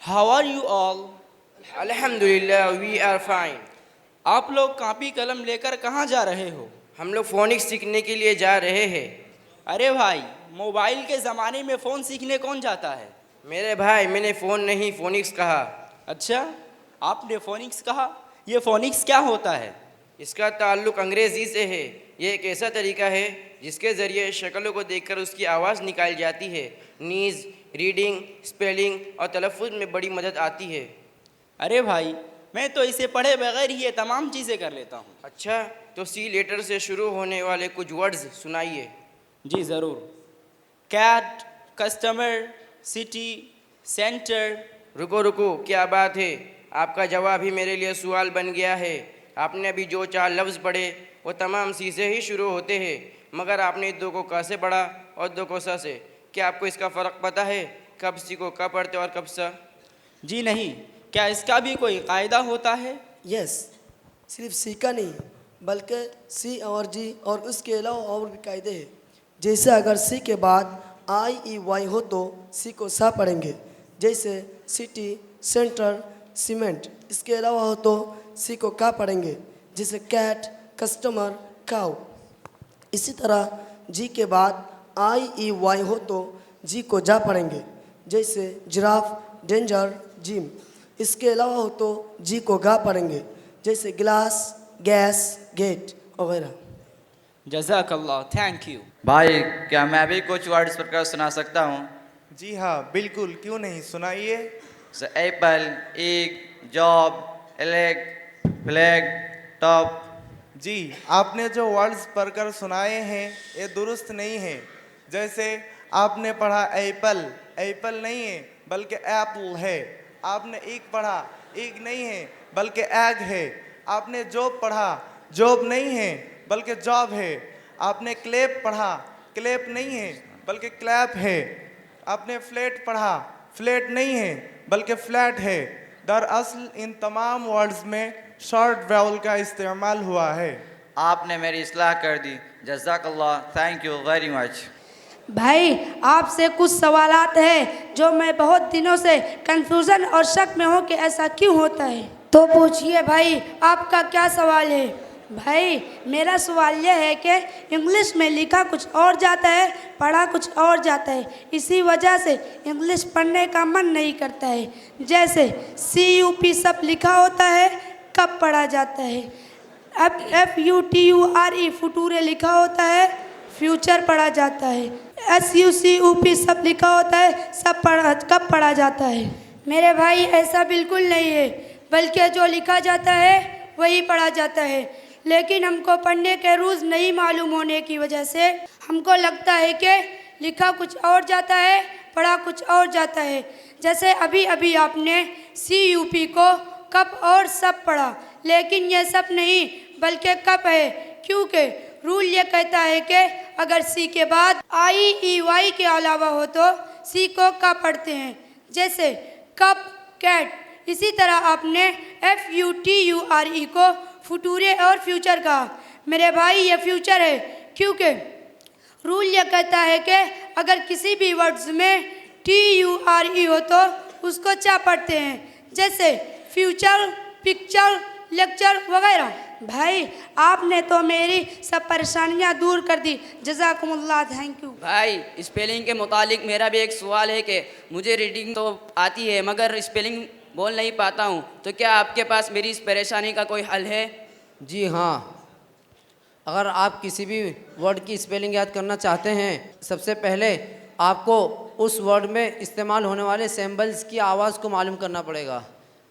How are you all? अल्हम्दुलिल्लाह we are fine. आप लोग कॉपी कलम लेकर कहाँ जा रहे हो? हम लोग फोनिक्स सीखने के लिए जा रहे हैं। अरे भाई, मोबाइल के ज़माने में फ़ोन सीखने कौन जाता है? मेरे भाई, मैंने फ़ोन नहीं फोनिक्स कहा। अच्छा, आपने फोनिक्स कहा। ये फोनिक्स क्या होता है? इसका ताल्लुक़ अंग्रेज़ी से है। ये एक ऐसा तरीका है जिसके ज़रिए शक्लों को देखकर उसकी आवाज़ निकाली जाती है। नीज़, रीडिंग, स्पेलिंग और तलफ़्फ़ुज़ में बड़ी मदद आती है। अरे भाई, मैं तो इसे पढ़े बगैर ही ये तमाम चीज़ें कर लेता हूँ। अच्छा, तो सी लेटर से शुरू होने वाले कुछ वर्ड्स सुनाइए। जी ज़रूर। Cat, customer, city, centre. रुको रुको, क्या बात है? आपका जवाब ही मेरे लिए सवाल बन गया है। आपने अभी जो 4 लफ्ज़ पढ़े वो तमाम सी से ही शुरू होते हैं, मगर आपने 2 को क से पढ़ा और 2 को स से। क्या आपको इसका फ़र्क पता है? कब सी को क पढ़ते और कब स? जी नहीं। क्या इसका भी कोई कायदा होता है? यस, सिर्फ सी का नहीं बल्कि सी और जी और उसके अलावा और भी कायदे हैं। जैसे अगर सी के बाद आई ई वाई हो तो सी को सा पढ़ेंगे, जैसे सिटी, सेंटर, सीमेंट। इसके अलावा हो तो सी को का पढ़ेंगे, जैसे कैट, कस्टमर, काउ। इसी तरह जी के बाद आई ई वाई हो तो जी को जा पढ़ेंगे, जैसे जिराफ, डेंजर, जिम। इसके अलावा हो तो जी को गा पढ़ेंगे, जैसे गिलास, गैस, गेट वगैरह। जज़ाकल्लाह, थैंक यू। भाई, क्या मैं भी कुछ वर्ड्स पढ़कर सुना सकता हूँ? जी हाँ, बिल्कुल, क्यों नहीं, सुनाइए। एप्पल, एग, जॉब, एलेग, फ्लैग, टॉप। जी, आपने जो वर्ड्स पढ़कर सुनाए हैं ये दुरुस्त नहीं है। जैसे आपने पढ़ा एप्पल, एप्पल नहीं है बल्कि एप्पल है। आपने एग पढ़ा, एग नहीं है बल्कि एग है। आपने जॉब पढ़ा, जॉब नहीं है बल्कि जॉब है। आपने क्लैप पढ़ा, क्लैप नहीं है बल्कि क्लैप है। आपने फ्लैट पढ़ा, फ्लैट नहीं है बल्कि फ्लैट है। दरअसल इन तमाम वर्ड्स में शॉर्ट वावल का इस्तेमाल हुआ है। आपने मेरी इस्लाह कर दी, जज़ाकल्लाह, थैंक यू वेरी मच। भाई, आपसे कुछ सवालात है जो मैं बहुत दिनों से कंफ्यूजन और शक में हूँ कि ऐसा क्यों होता है। तो पूछिए भाई, आपका क्या सवाल है? भाई, मेरा सवाल यह है कि इंग्लिश में लिखा कुछ और जाता है, पढ़ा कुछ और जाता है। इसी वजह से इंग्लिश पढ़ने का मन नहीं करता है। जैसे CUP सब लिखा होता है, कब पढ़ा जाता है। अब FUTURE फुटूरे लिखा होता है, फ्यूचर पढ़ा जाता है। SUCUP सब लिखा होता है, कब पढ़ा जाता है। मेरे भाई, ऐसा बिल्कुल नहीं है, बल्कि जो लिखा जाता है वही पढ़ा जाता है। लेकिन हमको पढ़ने के रूल्स नहीं मालूम होने की वजह से हमको लगता है कि लिखा कुछ और जाता है, पढ़ा कुछ और जाता है। जैसे अभी अभी आपने CUP को कप और सब पढ़ा, लेकिन यह सब नहीं बल्कि कप है, क्योंकि रूल ये कहता है कि अगर सी के बाद IEY के अलावा हो तो सी को का पढ़ते हैं, जैसे कप, कैट। इसी तरह आपने FUTURE को फुटूरे और फ्यूचर कहा। मेरे भाई, ये फ्यूचर है, क्योंकि रूल ये कहता है कि अगर किसी भी वर्ड्स में TURE हो तो उसको चा पढ़ते हैं, जैसे फ्यूचर, पिक्चर, लेक्चर वगैरह। भाई, आपने तो मेरी सब परेशानियां दूर कर दी, जज़ाकुमुल्लाह, थैंक यू। भाई, स्पेलिंग के मुतालिक मेरा भी एक सवाल है कि मुझे रीडिंग तो आती है मगर स्पेलिंग बोल नहीं पाता हूँ, तो क्या आपके पास मेरी इस परेशानी का कोई हल है? जी हाँ, अगर आप किसी भी वर्ड की स्पेलिंग याद करना चाहते हैं, सबसे पहले आपको उस वर्ड में इस्तेमाल होने वाले सिंबल्स की आवाज़ को मालूम करना पड़ेगा।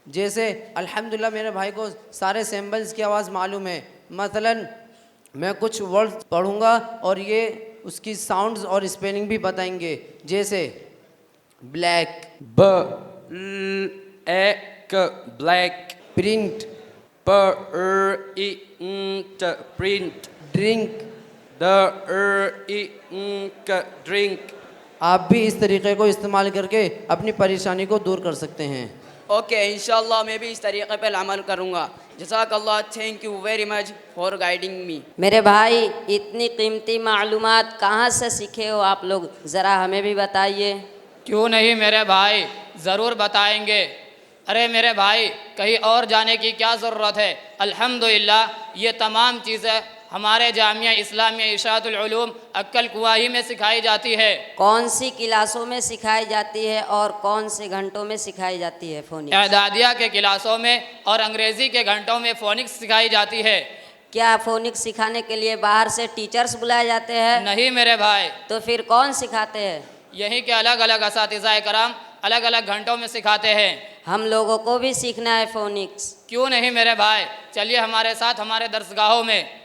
जैसे अल्हम्दुलिल्लाह मेरे भाई को सारे सिंबल्स की आवाज़ मालूम है। मसलन मैं कुछ वर्ड्स पढ़ूँगा और ये उसकी साउंड्स और स्पेलिंग भी बताएंगे, जैसे black, black, print, print, drink, drink, आप भी इस तरीक़े को इस्तेमाल करके अपनी परेशानी को दूर कर सकते हैं। ओके, इंशाल्लाह मैं भी इस तरीक़े पर अमल करूँगा। जज़ाकल्लाह, thank you very much for guiding me. मेरे भाई, इतनी कीमती मालूमात कहाँ से सीखे हो आप लोग, ज़रा हमें भी बताइए। क्यों नहीं मेरे भाई, ज़रूर बताएंगे। अरे मेरे भाई, कहीं और जाने की क्या ज़रूरत है। अल्हम्दुलिल्लाह ये तमाम चीज़ें हमारे जामिया इस्लामिया इरशादुल उलूम अक्कल कुआं ही में सिखाई जाती है। कौन सी क्लासों में सिखाई जाती है और कौन से घंटों में सिखाई जाती है फोनिक्स? एदादिया के क्लासों में और अंग्रेज़ी के घंटों में फोनिक्स सिखाई जाती है। क्या फोनिक्स सिखाने के लिए बाहर से टीचर्स बुलाए जाते हैं? नहीं मेरे भाई, तो फिर कौन सिखाते हैं? यहीं के अलग अलग असातिज़ा कराम अलग अलग घंटों में सिखाते हैं। हम लोगों को भी सीखना है फोनिक्स। क्यों नहीं मेरे भाई, चलिए हमारे साथ हमारे दर्सगाहों में।